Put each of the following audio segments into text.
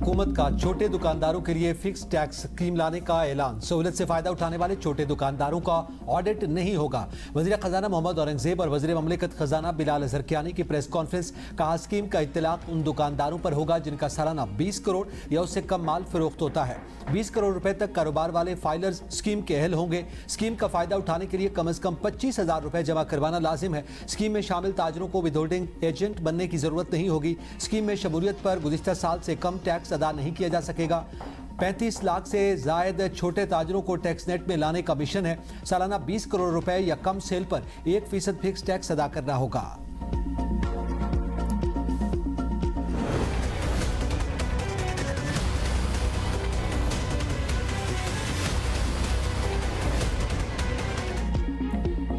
हुकूमत का छोटे दुकानदारों के लिए फिक्स टैक्स स्कीम लाने का ऐलान। सहूलत से फायदा उठाने वाले छोटे दुकानदारों का ऑडिट नहीं होगा। वज़ीर खजाना मोहम्मद औरंगजेब और वज़ीर ममलिकत खजाना बिलाल अज़हरकियानी की प्रेस कॉन्फ्रेंस। कहा, स्कीम का इत्तलाक उन दुकानदारों पर होगा जिनका सालाना 20 करोड़ या उससे कम माल फरोख्त होता है। 20 करोड़ रुपए तक कारोबार वाले फाइलर्स स्कीम के अहल होंगे। स्कीम का फायदा उठाने के लिए कम से कम 25,000 रुपए जमा करवाना लाजिम है। स्कीम में शामिल ताजरों को विदहोल्डिंग एजेंट बनने की जरूरत नहीं होगी। स्कीम में शमूलियत पर गुज़िश्ता साल से कम टैक्स अदा नहीं किया जा सकेगा। 35 लाख से जायद छोटे ताजरों को टैक्स नेट में लाने का मिशन है। सालाना 20 करोड़ रुपए या कम सेल पर 1% फिक्स टैक्स अदा करना होगा।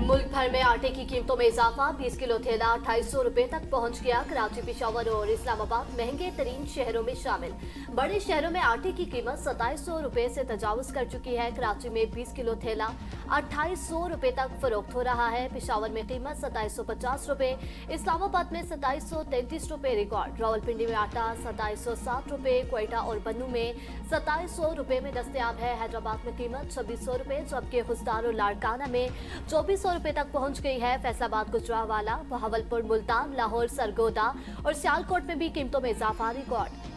मुल्क भर में आटे की कीमतों में इजाफा। 20 किलो थैला 250 रुपए तक पहुंच गया। कराची, पेशावर और इस्लामाबाद महंगे तरीन शहरों में शामिल। बड़े शहरों में आटे की कीमत 2700 रुपए से तजावुज कर चुकी है। कराची में 20 किलो थैला 2800 रुपए तक फरोख्त हो रहा है। पेशावर में कीमत 2750 रुपए, इस्लामाबाद में 2733 रुपए रिकॉर्ड। रावलपिंडी में आटा 2760 रुपए, क्वेटा और बन्नू में 2700 रुपए में दस्तयाब है। हैदराबाद में कीमत 2600 रुपए, जबकि खुसदार और लाड़काना में 2400 रुपए तक पहुंच गई है। फैसलाबाद, गुजरांवाला, बहावलपुर, मुल्तान, लाहौर, सरगोदा और सियालकोट में भी कीमतों में इजाफा रिकॉर्ड।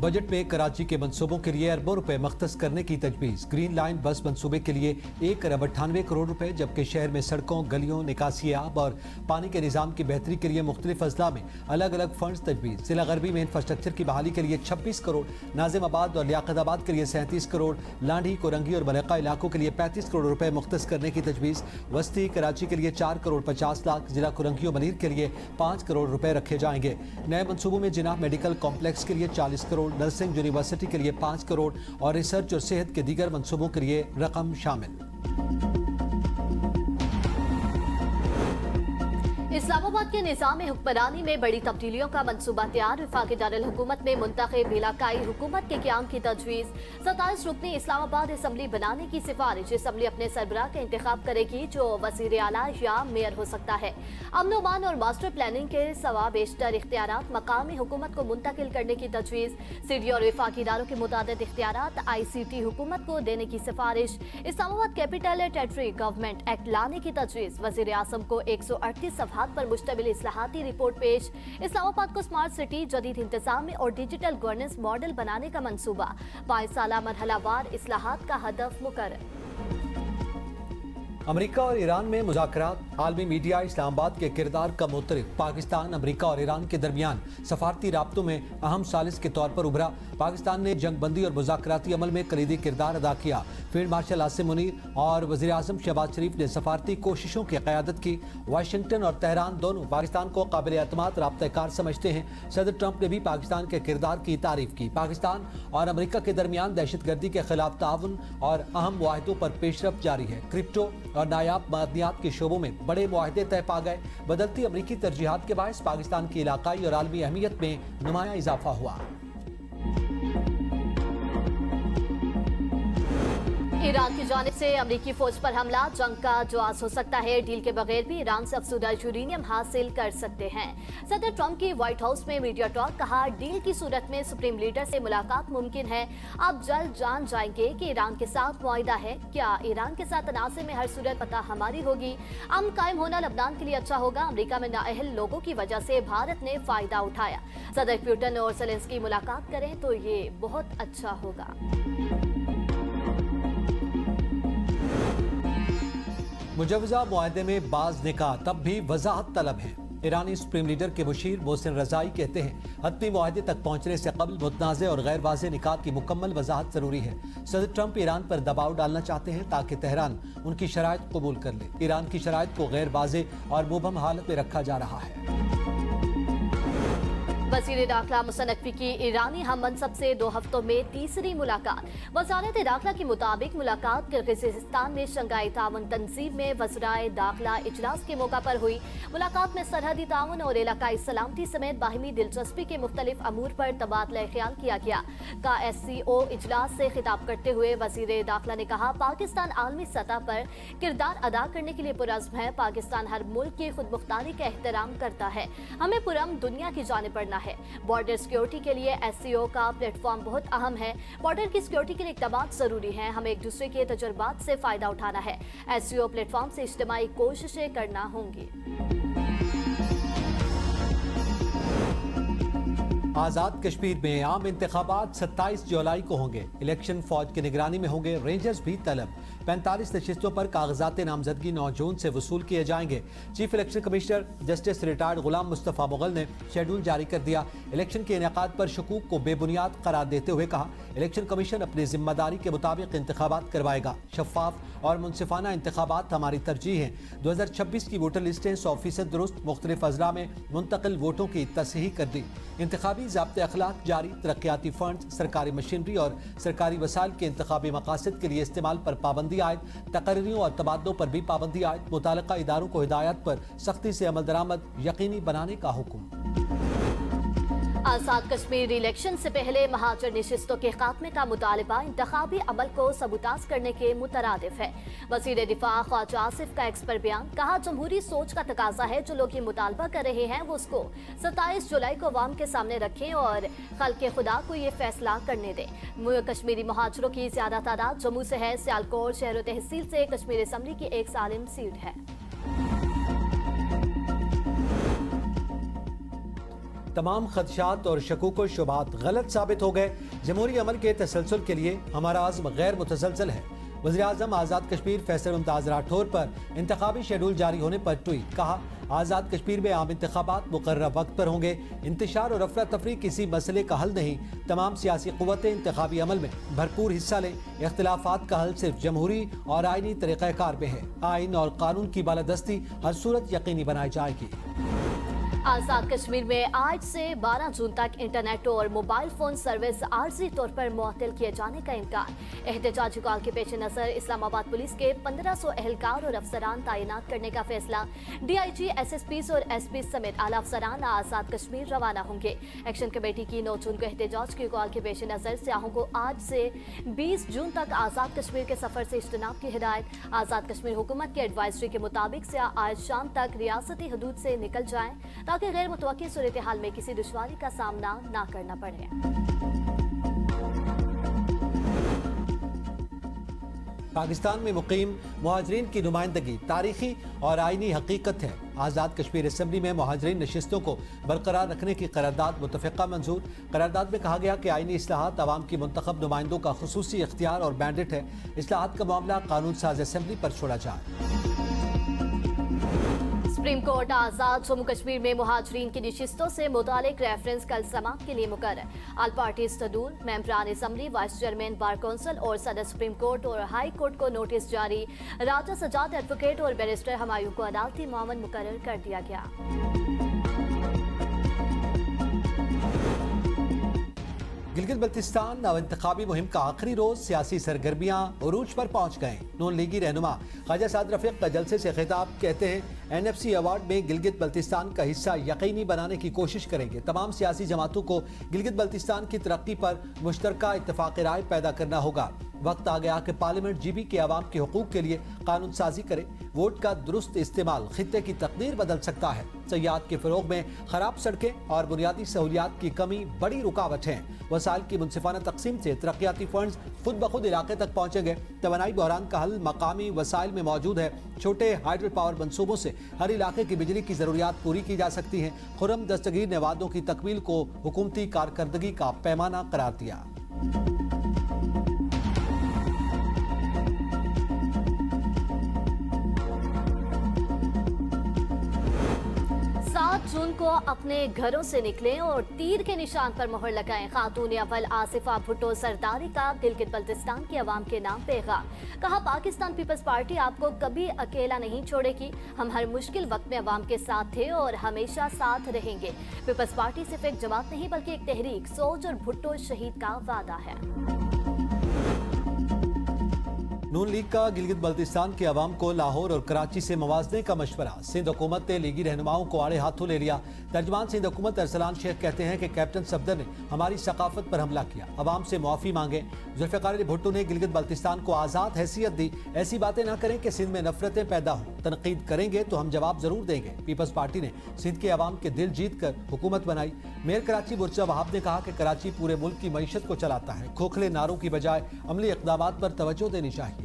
बजट में कराची के मंसूबों के लिए अरबों रुपए मख्तस करने की तजवीज़। ग्रीन लाइन बस मंसूबे के लिए 1 अरब 98 करोड़ रुपए, जबकि शहर में सड़कों, गलियों, निकासी आब और पानी के निज़ाम की बेहतरी के लिए मुख्तलिफ अजला में अलग अलग फंड्स तजवीज़। जिला गरबी में इंफ्रास्ट्रक्चर की बहाली के लिए 26 करोड़, नाजिमाबाद और लियाकताबाद के लिए 37 करोड़, लांढी, कोरंगी और मलका इलाकों के लिए 35 करोड़ रुपए मुख्तस करने की तजवीज़। वस्ती कराची के लिए 4 करोड़ 50 लाख, जिला कोरंगी और मनीर के लिए 5 करोड़ रुपए रखे जाएंगे। नए मंसूबों में जिना मेडिकल कॉम्प्लेक्स के लिए 40 करोड़, नर्सिंग यूनिवर्सिटी के लिए 5 करोड़ और रिसर्च और सेहत के दीगर मंसूबों के लिए रकम शामिल। इस्लामाबाद के निज़ाम हुक्मरानी में बड़ी तब्दीलियों का मंसूबा तैयार। वफाकी दारुल हुकूमत में मुंतखब इलाकाई हुकूमत के क़याम की तजवीज़। 27 रुकनी इस्लामाबाद असम्बली बनाने की सिफारिश। असम्बली अपने सरबराह का इंतखाब करेगी जो वज़ीर आला या मेयर हो सकता है। अमन अमान और मास्टर प्लानिंग के सवा बेशतर इख्तियारात मकामी हुकूमत को मुंतकिल करने की तजवीज़। सिटी और वफाकी इदारों के मुताबिक इख्तियारात ICT हुकूमत को देने की सिफारिश। Islamabad capital territory government act लाने की तजवीज़। वज़ीर आज़म को 138 सफ़हात पर मुश्तमिल इस्लाहाती रिपोर्ट पेश। इस्लामाबाद को स्मार्ट सिटी, जदीद इंतजामी और डिजिटल गवर्नेंस मॉडल बनाने का मंसूबा। 5 साला मरहलावार इस्लाहात का हदफ मुकर्रर। अमेरिका और ईरान में मुज़ाकरात। आलमी मीडिया इस्लामाबाद के किरदार का मुतरिफ। पाकिस्तान, अमेरिका और ईरान के दरमियान सफारती राब्तों में अहम सालिस के तौर पर उभरा। पाकिस्तान ने जंग बंदी और मुज़ाकराती अमल में कलीदी किरदार अदा किया। फील्ड मार्शल आसिम मुनीर और वज़ीर आज़म शहबाज शरीफ ने सफारती कोशिशों की क़यादत की। वाशिंगटन और तेहरान दोनों पाकिस्तान को काबिल एतमाद राब्ता-ए-कार समझते हैं। सदर ट्रंप ने भी पाकिस्तान के किरदार की तारीफ की। पाकिस्तान और अमेरिका के दरमियान दहशतगर्दी के खिलाफ ताउन और अहम मुआहदों पर पेशरफ जारी है। क्रिप्टो और नायाब मादनियात के शोबों में बड़े मुआहदे तय पा गए। बदलती अमरीकी तरजीहात के बायस पाकिस्तान की इलाकाई और आलमी अहमियत में नुमाया इजाफा हुआ। ईरान की जानिब से अमरीकी फौज पर हमला जंग का जवाब हो सकता है। डील के बगैर भी ईरान से अफसुदा यूरेनियम हासिल कर सकते हैं। सदर ट्रंप की व्हाइट हाउस में मीडिया टॉक। कहा, डील की सूरत में सुप्रीम लीडर से मुलाकात मुमकिन है। आप जल्द जान जाएंगे कि ईरान के साथ मुआहिदा है। क्या ईरान के साथ तनाज़े में हर सूरत पता हमारी होगी। अमन कायम होना लबनान के लिए अच्छा होगा। अमरीका में नाअहल लोगों की वजह से भारत ने फायदा उठाया। सदर पुतिन और ज़ेलेंस्की मुलाकात करें तो ये बहुत अच्छा होगा। मुजवजा मुआहदे में बाज निकाह तब भी वजाहत तलब है। ईरानी सुप्रीम लीडर के मुशीर मोहसिन रजाई कहते हैं, हतमी मुआहदे तक पहुंचने से कबल मुतनाज़े और गैर वाज़े निकाह की मुकम्मल वजाहत जरूरी है। सदर ट्रंप ईरान पर दबाव डालना चाहते हैं ताकि तेहरान उनकी शराइत कबूल कर ले। ईरान की शराइत को गैर वाज़े और मुबहम हालत में रखा जा रहा है। वज़ीर दाखिला मुसन्नत नकवी की ईरानी हम मनसब से 2 हफ्तों में तीसरी मुलाकात। वज़ारत दाखिला के मुताबिक मुलाकात किर्गिज़स्तान में शंघाई ताउन तंजीम में वज़राए दाखिला इजलास के मौका पर हुई। मुलाकात में सरहदी ताउन और इलाकाई सलामती समेत बाहिमी दिलचस्पी के मुख्तलिफ अमूर पर तबादला ख्याल किया गया। का SCO इजलास से खिताब करते हुए वज़ीर दाखिला ने कहा, पाकिस्तान आलमी सतह पर किरदार अदा करने के लिए पुरज़्म है। पाकिस्तान हर मुल्क की खुद मुख्तारी का एहतराम करता है। हमें पुरअमन दुनिया की जानिब बढ़ना है। बॉर्डर सिक्योरिटी के लिए SCO का प्लेटफॉर्म बहुत अहम है। बॉर्डर की सिक्योरिटी के लिए इक़दाम जरूरी हैं। हमें एक दूसरे के तजुर्बात से फायदा उठाना है। SCO प्लेटफॉर्म से इज्तिमाई कोशिशें करना होंगी। आज़ाद कश्मीर में आम इंतखाबात 27 जुलाई को होंगे। इलेक्शन फौज की निगरानी में होंगे। रेंजर्स भी तलब। 45 नशिस्तों पर कागजात नामजदगी 9 जून से वसूल किए जाएंगे। Chief election commissioner justice retired Ghulam Mustafa Mughal ने शेड्यूल जारी कर दिया। इलेक्शन के इनेकाद पर शकूक को बेबुनियाद करार देते हुए कहा, इलेक्शन कमीशन अपनी जिम्मेदारी के मुताबिक इंतखाबात करवाएगा। शफाफ और मुनसिफाना इंतखाबात हमारी तरजीह हैं। 2026 की वोटर लिस्टें 100% दुरुस्त, मुख्तलिफ अजला में मुंतकिल वोटों की तस्हीह कर दी। इंतखाबी ज़ाब्ते अखलाक जारी। तरक्याती फंड, सरकारी मशीनरी और सरकारी वसाइल के इंतखाबी मकासद के लिए इस्तेमाल पर पाबंदी आयद। तकरीरों और तबादलों पर भी पाबंदी आयद। मुताल्लिका इदारों को हिदायत पर सख्ती से अमल दरामद यकीनी बनाने का हुक्म। आज़ाद कश्मीर इलेक्शन से पहले महाजर नशिस्तों के खात्मे का मुतालबा इंतखाबी अमल को सबूताज करने के मुतरादिफ है। वज़ीर दिफा ख्वाजा आसिफ का एक्स पर बयान। कहा, जमहूरी सोच का तकाजा है। जो लोग ये मुतालबा कर रहे हैं वो उसको 27 जुलाई को अवाम के सामने रखें और खल्क़े खुदा को ये फैसला करने दें। कश्मीरी महाजरों की ज्यादा तादाद जम्मू से है। सियालकोट शहर तहसील से कश्मीर असम्बली की एक सालिम सीट है। तमाम खदशात और शकूक व शुबहात गलत साबित हो गए। जमहूरी अमल के तसलसल के लिए हमारा आज़म गैर मुतसलसल है। वज़ीर आज़म आज़ाद कश्मीर फैसल मुमताज़ राठौर पर इंतखाबी शेड्यूल जारी होने पर ट्वीट। कहा, आज़ाद कश्मीर में आम इंतखाबात मुकर्रर वक्त पर होंगे। इंतशार और अफरा तफरी किसी मसले का हल नहीं। तमाम सियासी क़ुव्वतें इंतखाबी अमल में भरपूर हिस्सा लें। इख्तिलाफात का हल सिर्फ जमहूरी और आइनी तरीक़ाकार में है। आइन और कानून की बालादस्ती हर सूरत यकीनी बनाई जाएगी। आज़ाद कश्मीर में आज से 12 जून तक इंटरनेट और मोबाइल फोन सर्विस आर्जी तौर पर मुअत्तल किए जाने का इम्कान। एहतजाजी कॉल के पेश नज़र इस्लामाबाद पुलिस के 1500 एहलकार और अफसरान तैनात करने का फैसला। DIG, SSPs और SP समेत आला अफसरान आज़ाद कश्मीर रवाना होंगे। एक्शन कमेटी की 9 जून को एहतजाज की कॉल के पेश नज़र सियाहों को आज से 20 जून तक आज़ाद कश्मीर के सफर से इज्तनाब की हिदायत। आज़ाद कश्मीर हुकूमत की एडवाइजरी के मुताबिक सियाह आज शाम तक रियासती हदूद से निकल जाएं ताकि गैर मुतवक्की सूरत हाल में किसी दुश्वारी का सामना ना करना पड़े। पाकिस्तान में मुकीम मुहाजिरीन की नुमाइंदगी तारीखी और आइनी हकीकत है। आज़ाद कश्मीर असम्बली में मुहाजिरीन नशिस्तों को बरकरार रखने की करारदाद मुतफ़िक़ा मंजूर। करारदाद में कहा गया कि आइनी इस्लाहात अवाम की मुंतखब नुमाइंदों का खुसूसी इख्तियार और मैंडेट है। इस्लाहात का मामला कानून साज असम्बली पर छोड़ा जाए। सुप्रीम कोर्ट आज़ाद जम्मू कश्मीर में मुहाजिरीन की नशिस्तों से मुतालिक रेफरेंस कल समाअत के लिए मुकर्रर। ऑल पार्टी सदूर, मेंबरान assembly, vice chairman bar council और सदर सुप्रीम कोर्ट और हाई कोर्ट को नोटिस जारी। राजा सजाद एडवोकेट और बैरिस्टर हमायूं को अदालती मामन मुकर्रर कर दिया गया। गिलगित बल्तिस्तान नव इंतखाबी मुहिम का आखिरी रोज सियासी सरगर्मियां उरूज पर पहुंच गए। नून लीगी रहनुमा ख्वाजा साद रफीक का जलसे से खिताब। कहते हैं, NFC अवार्ड में गिलगित बल्तिस्तान का हिस्सा यकीनी बनाने की कोशिश करेंगे। तमाम सियासी जमातों को गिलगित बल्तिस्तान की तरक्की पर मुश्तरका इत्तेफाक राय पैदा करना होगा। वक्त आ गया कि पार्लियामेंट GB के अवाम के हुकूक के लिए कानून साजी करे। वोट का दुरुस्त इस्तेमाल खित्ते की तकदीर बदल सकता है। सयाहत के फरोग में खराब सड़कें और बुनियादी सहूलियात की कमी बड़ी रुकावट है। वसाइल की मुनसिफाना तकसीम से तरक्याती फंड खुद ब खुद इलाके तक पहुँचेंगे। तवानाई बहरान का हल मकामी वसाइल में मौजूद है। छोटे हाइड्रो पावर मनसूबों से हर इलाके की बिजली की ज़रूरियात पूरी की जा सकती है। खुर्रम दस्तगीर ने वादों की तकमील को हुकूमती कारकर्दगी का पैमाना करार दिया। 7 जून को अपने घरों से निकलें और तीर के निशान पर मोहर लगाएं। खातून अव्वल आसिफा भुट्टो सरदारी का गिलगित बल्तिस्तान के अवाम के नाम पैगाम। कहा, पाकिस्तान पीपल्स पार्टी आपको कभी अकेला नहीं छोड़ेगी। हम हर मुश्किल वक्त में अवाम के साथ थे और हमेशा साथ रहेंगे। पीपल्स पार्टी सिर्फ एक जमात नहीं बल्कि एक तहरीक, सोच और भुट्टो शहीद का वादा है। नून लीग का गिलगित बल्तिस्तान के अवाम को लाहौर और कराची से मवाजने का मशवरा। सिंध हुकूमत ने लीगी रहनुमाओं को आड़े हाथों ले लिया। तर्जमान सिंध हुकूमत अरसलान शेख कहते हैं कि कैप्टन सफदर ने हमारी सकाफत पर हमला किया, अवाम से मुआफ़ी मांगे। जुल्फ़िकार अली भुट्टो ने गिलगित बल्तिस्तान को आज़ाद हैसियत दी। ऐसी बातें ना करें कि सिंध में नफरतें पैदा हों, तनकीद करेंगे तो हम जवाब जरूर देंगे। पीपल्स पार्टी ने सिंध के अवाम के दिल जीत कर हुकूमत बनाई। मेयर कराची बुरसा वहाब ने कहा कि कराची पूरे मुल्क की मईशत को चलाता है, खोखले नारों की बजाय अमली इक़दामात पर तवज्जो देनी चाहिए।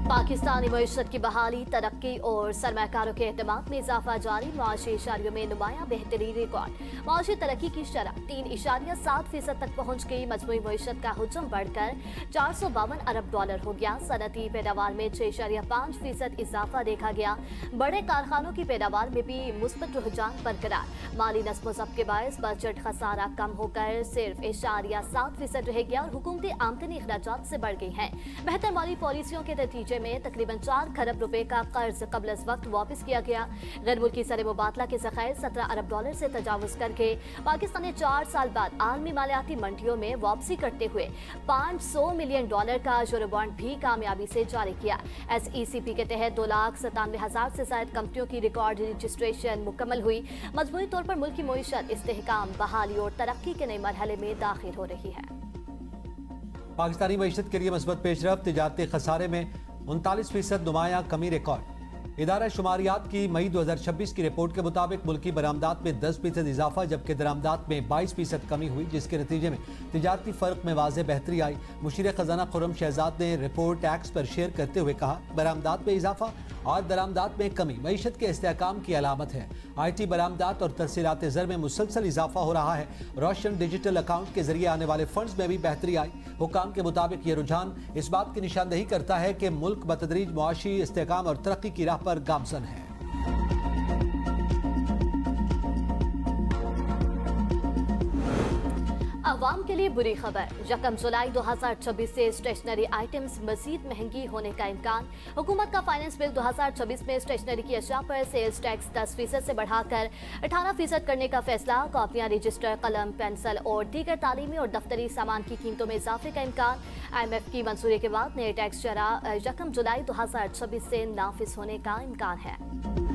पाकिस्तानी मईशत की बहाली, तरक्की और सरमाकारों के एतमाद में इजाफा जारी। मुआशी इशारियों में नुमाया बेहतरी रिकॉर्ड। मुआशी तरक्की की शरह 3.7% तक पहुंच गई। मजमूई मईशत का हुजम बढ़कर $452 अरब हो गया। सनती पैदावार में 6.5% इजाफा देखा गया। बड़े कारखानों की पैदावार में भी मुस्बत रुझान बरकरार। माली नस्म ज़ब्त के बायस बजट खसारा कम होकर सिर्फ 0.7% रह गया और हुकूमती आमदनी अखराजात से बढ़ गई है। बेहतर माली पॉलिसियों के नतीजे में तकरीबन 4 खरब रुपए का कर्ज कबल अज़ वक्त वापस किया गया। गैर मुल्की सरे मुबादला के ज़खायर $17 अरब से तजावुज करके पाकिस्तान ने 4 साल बाद आलमी मालियाती मंडियों में वापसी करते हुए $500 मिलियन का यूरो बॉन्ड भी कामयाबी से जारी किया। SECP के तहत 2,97,000 से ज्यादा कंपनियों की रिकॉर्ड रजिस्ट्रेशन मुकम्मल हुई। मजमूई तौर पर मुल्क की मईशत इस्तेहकाम, बहाली और तरक्की के नए मरहले में दाखिल हो रही है। पाकिस्तानी मईशत के लिए मस्बत पेशरफ्त, तिजारती खसारे में 39% नुमाया कमी रिकॉर्ड। इदारा शुमारियात की मई 2026 की रिपोर्ट के मुताबिक मुल्की बरामदात में 10% इजाफा जबकि दरामदात में 22% कमी हुई, जिसके नतीजे में तिजारती फर्क में वाज़ेह बेहतरी आई। मुशीर खजाना खुर्रम शहजाद ने रिपोर्ट टैक्स पर शेयर करते हुए कहा, बरामदात में इजाफा और दरामदात में कमी मईशत के इस्तेहकाम की अलामत है। IT बरामदात और तरसीलात ज़र में मुसलसल इजाफा हो रहा है। रोशन डिजिटल अकाउंट के जरिए आने वाले फंड्स में भी बेहतरी आई। हुकाम के मुताबिक ये रुझान इस बात की निशानदही करता है कि मुल्क बतदरीज मुआशी इस्तेहकाम और तरक्की की राह पर गामजन है। अवाम के लिए बुरी खबर, 1 जुलाई 2026 से स्टेशनरी आइटम्स मजीद महंगी होने का इम्कान। हुकूमत का फाइनेंस बिल 2026 में स्टेशनरी की अशिया पर सेल्स टैक्स 10% से बढ़ाकर 18% करने का फैसला। कॉपियां, रजिस्टर, कलम, पेंसिल और दीगर तालीमी और दफ्तरी सामान की कीमतों में इजाफे का इम्कान। IMF की मंजूरी के बाद नए टैक्स शरह 1 जुलाई 2026 से नाफिज होने का इम्कान है।